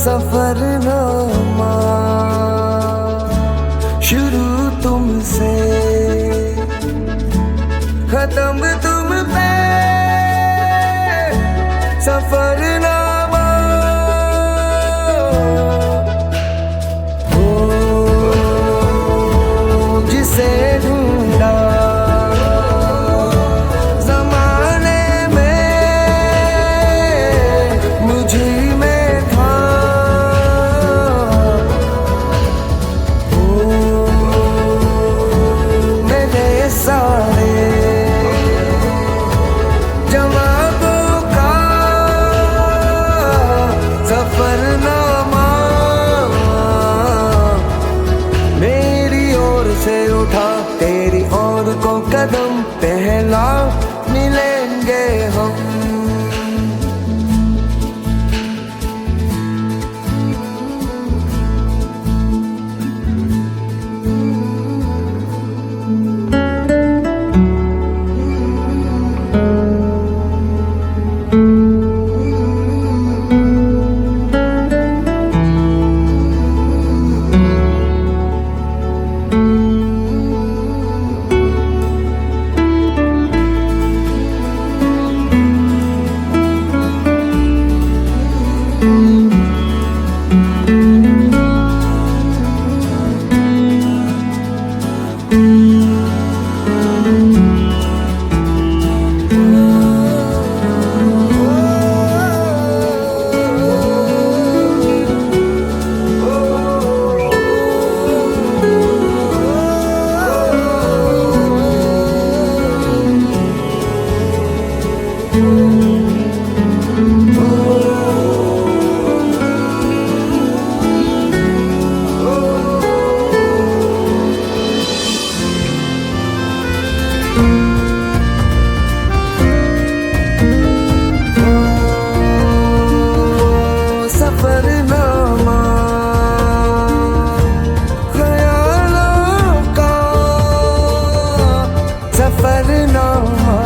सफरनामा शुरू तुमसे, खत्म तुम पे सफरनामा। हो जिसे ढूंढा जमाने में मुझे में था। हो मेरे सारे जवाबों का सफरनामा मेरी ओर से उठा, तेरी ओर को कदम पहला मिलेंगे हम। सफरनामा ख्यालों का सफरनामा,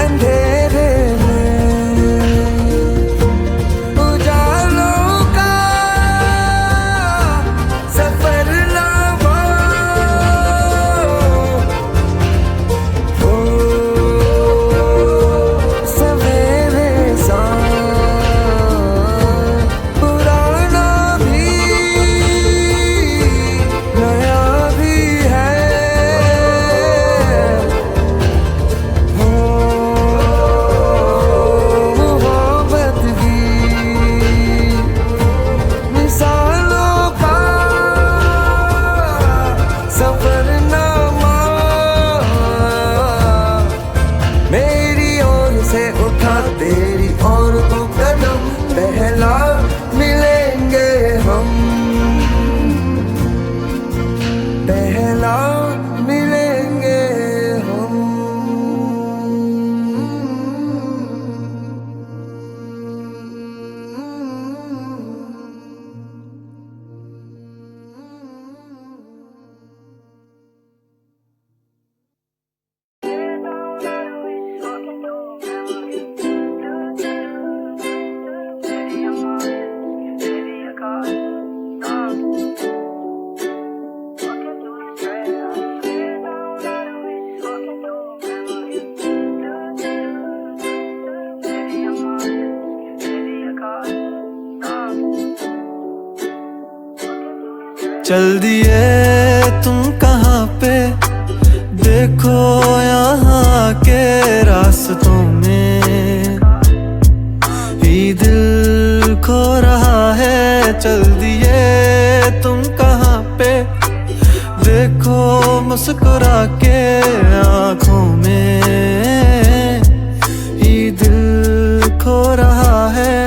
अंधेरे में उजालों का सफरनामा। हो सवेरे सा पुराना भी नया भी है। हो मोहब्बत की मिसालों का सफरनामा मेरी ओर से उठा, तेरी ओर को कदम पहला मिलेंगे हम। पहला मिलेंगे हम। चल दिए तुम कहाँ पे, देखो यहाँ के रास्तों में ही दिल खो रहा है। चल दिए तुम कहाँ पे, देखो मुस्कुरा के आँखों में ही दिल खो रहा है।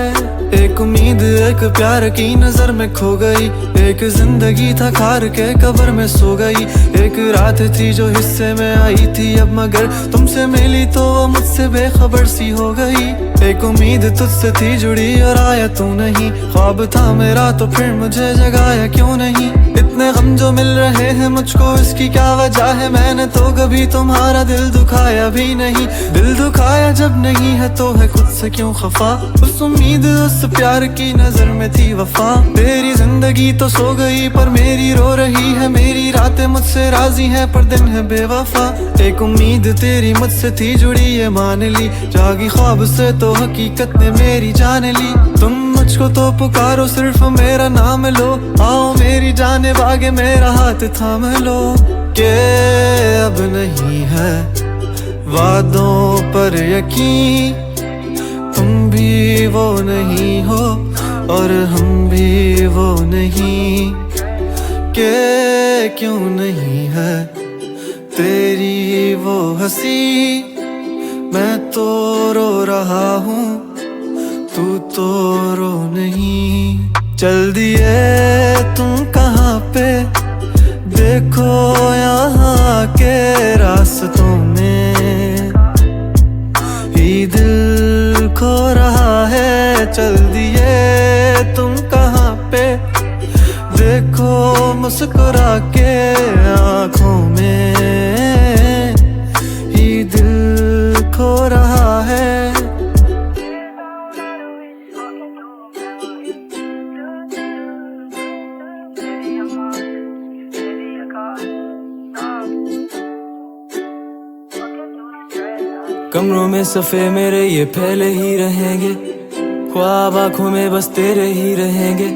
एक उम्मीद एक प्यार की नजर में खो गई, एक जिंदगी था खार के कब्र में सो गई, एक रात थी जो हिस्से में आई थी अब मगर तुमसे मिली तो वो मुझसे बेखबर सी हो गई। एक उम्मीद तुझसे थी जुड़ी और आया तू नहीं, ख्वाब था मेरा तो फिर मुझे जगाया क्यों नहीं। इतने गम जो मिल रहे हैं मुझको इसकी क्या वजह है, मैंने तो कभी तुम्हारा दिल दुखाया भी नहीं। दिल दुखाया जब नहीं है तो है खुद से क्यों खफा, उस उम्मीद उस प्यार की नजर में थी वफा। तेरी जिंदगी तो सो गई पर मेरी रो रही है, मेरी रातें मुझसे राजी हैं पर दिन है बेवफा। एक उम्मीद तेरी मुझसे थी जुड़ी ये मान ली, जागी ख्वाब से तो हकीकत ने मेरी जान ली। तुम मुझको तो पुकारो सिर्फ मेरा नाम लो, आओ मेरी जाने बागे मेरा हाथ थाम लो। के अब नहीं है वादों पर यकीन, तुम भी वो नहीं हो और हम भी वो नहीं। के क्यों नहीं है तेरी वो हंसी, मैं तो रो रहा हूँ तू तो रो नहीं। चल दिए तुम कहाँ पे देखो यहाँ के रास्तों में, ही दिल खो रहा है। चल दिए तुम कहाँ पे देखो मुस्कुरा के आँखों में, ही दिल खो रहा है। कमरों में सफ़े मेरे ये फैले ही रहेंगे, ख्वाब आँखों में बस तेरे ही रहेंगे।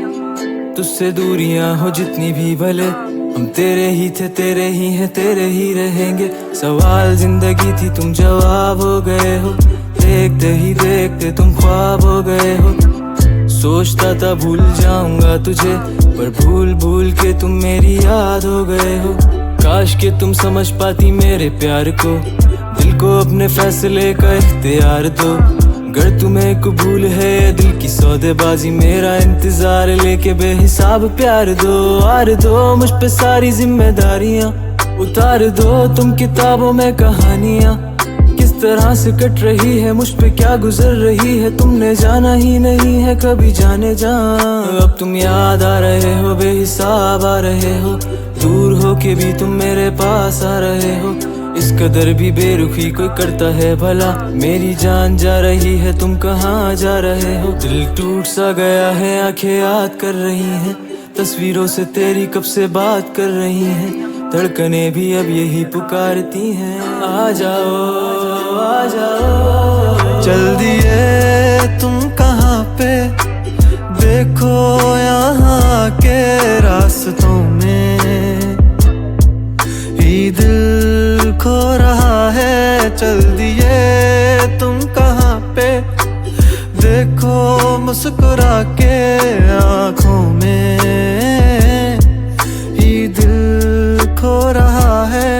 तुझसे दूरियां हो जितनी भी भले हम तेरे ही थे, तेरे ही हैं, तेरे ही रहेंगे। सवाल जिंदगी थी तुम जवाब हो गए हो, देखते ही देखते तुम ख्वाब हो गए हो। सोचता था भूल जाऊंगा तुझे पर भूल भूल के तुम मेरी याद हो गए हो। काश के तुम समझ पाती मेरे प्यार को, दिल को अपने फैसले का इख्तियार दो। अगर तुम्हें कबूल है दिल की सौदेबाजी, मेरा इंतजार लेके बेहिसाब प्यार दो। आर दो मुझ पे सारी जिम्मेदारियां, उतार दो तुम किताबों में कहानियां। किस तरह से कट रही है मुझ पे क्या गुजर रही है, तुमने जाना ही नहीं है कभी जाने जा। अब तुम याद आ रहे हो बेहिसाब आ रहे हो, दूर हो के भी तुम मेरे पास आ रहे हो। इस कदर भी बेरुखी कोई करता है भला, मेरी जान जा रही है तुम कहाँ जा रहे हो। दिल टूट सा गया है आंखें याद कर रही हैं, तस्वीरों से तेरी कब से बात कर रही हैं। धड़कनें भी अब यही पुकारती हैं, आ जाओ आ जाओ। चल दिए तुम कहाँ पे देखो यहाँ के रास्तों में, ही दिल खो रहा है। चल दिए तुम कहाँ पे देखो मुस्कुरा के आँखों में, ही दिल खो रहा है।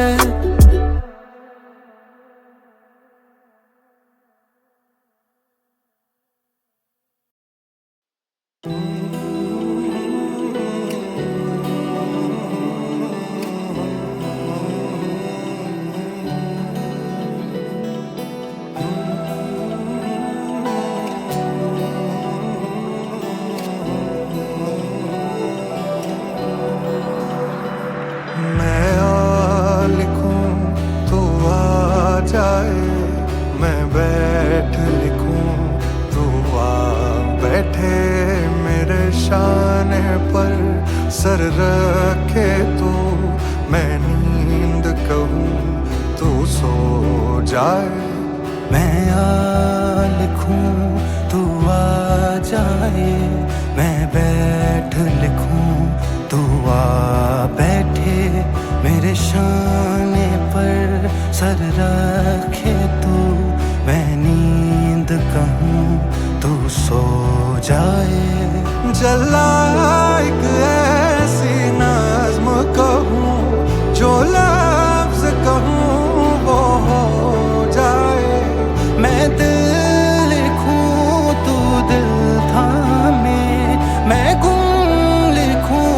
सर रखे तू मैं नींद कहूँ तू सो जाए। मैं आ लिखूं तू आ जाए, मैं बैठ लिखूं तू आ बैठे, मेरे शाने पर सर रखे तू मैं नींद कहूँ तू सो जाए। जला एक ऐसी नज़्म कहूँ जो लफ्ज़ कहूँ वो हो जाए। मैं दिल लिखूं तू दिल थामे, मैं गुम लिखूं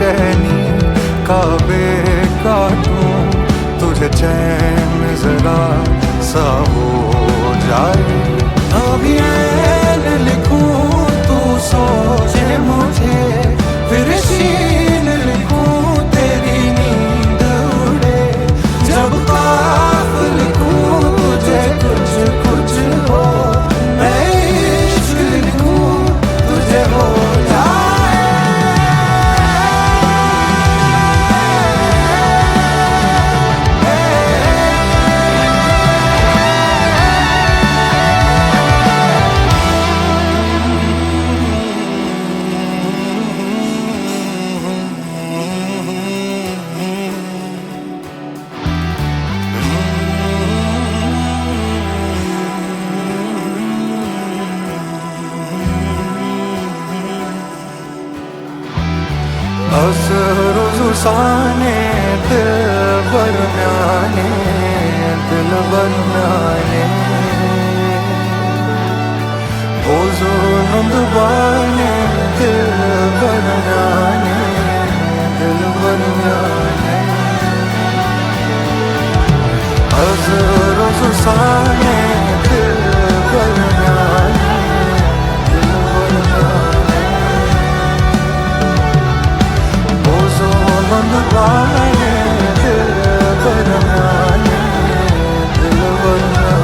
बेचैनी का काटूं तुझे चैन जरा सा हो जाए। अभी ऐन लिखूं तू सोचे मुझे, फिर शीन लिखूं तेरी नींद उड़े। जब काफ लिखूं तुझे कुछ कुछ हो, मैं इश्क लिखूं तुझे हो जाए। साने दिल बरनाने, दिल बरनाने बोझो नंदवाने, दिल बरनाने, दिल बरनाने हज़ारों ज़ुसाने दिल बरनाने, दिल बरनाने बोझो नंदवाने, दिल बरनाने, दिल बरनाने।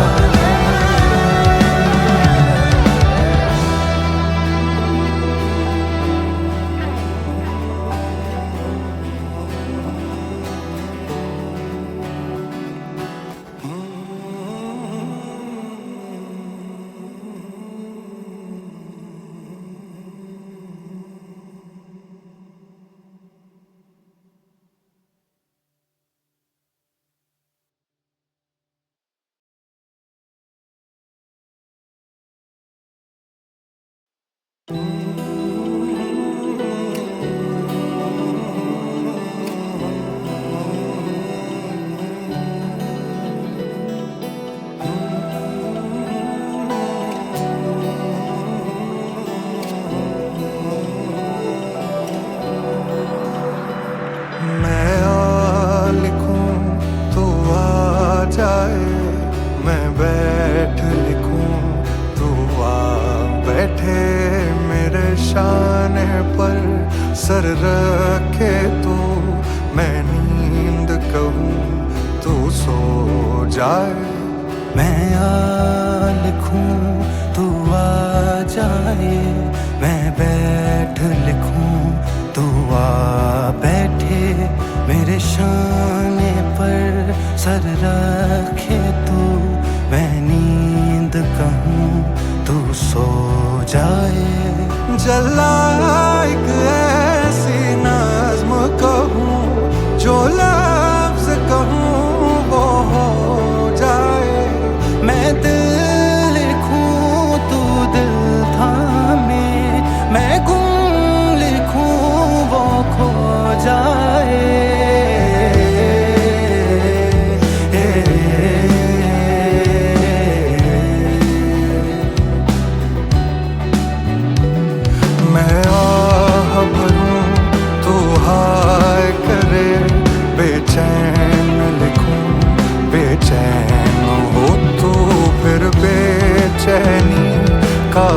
मैं बैठ लिखूं तू आ बैठे मेरे शाने पर सर रखे तू, मैं नींद कहूं तू सो जाए। मैं आ लिखूं तू आ जाए, मैं बैठ लिखूं तू आ बैठे मेरे शाने पर सर रखे तू, मैं नींद कहूं तू सो जाए। जला एक ऐसी नज़्म कहूं जो लफ्ज़ कहूं वो हो जाए। मैं दिल लिखूं तू दिल थामे, मैं गुम लिखूं वो खो जाए। मैं आह भरूं तू हाय करे, बेचैन लिखूं बेचैन हो तू, फिर बेचैनी का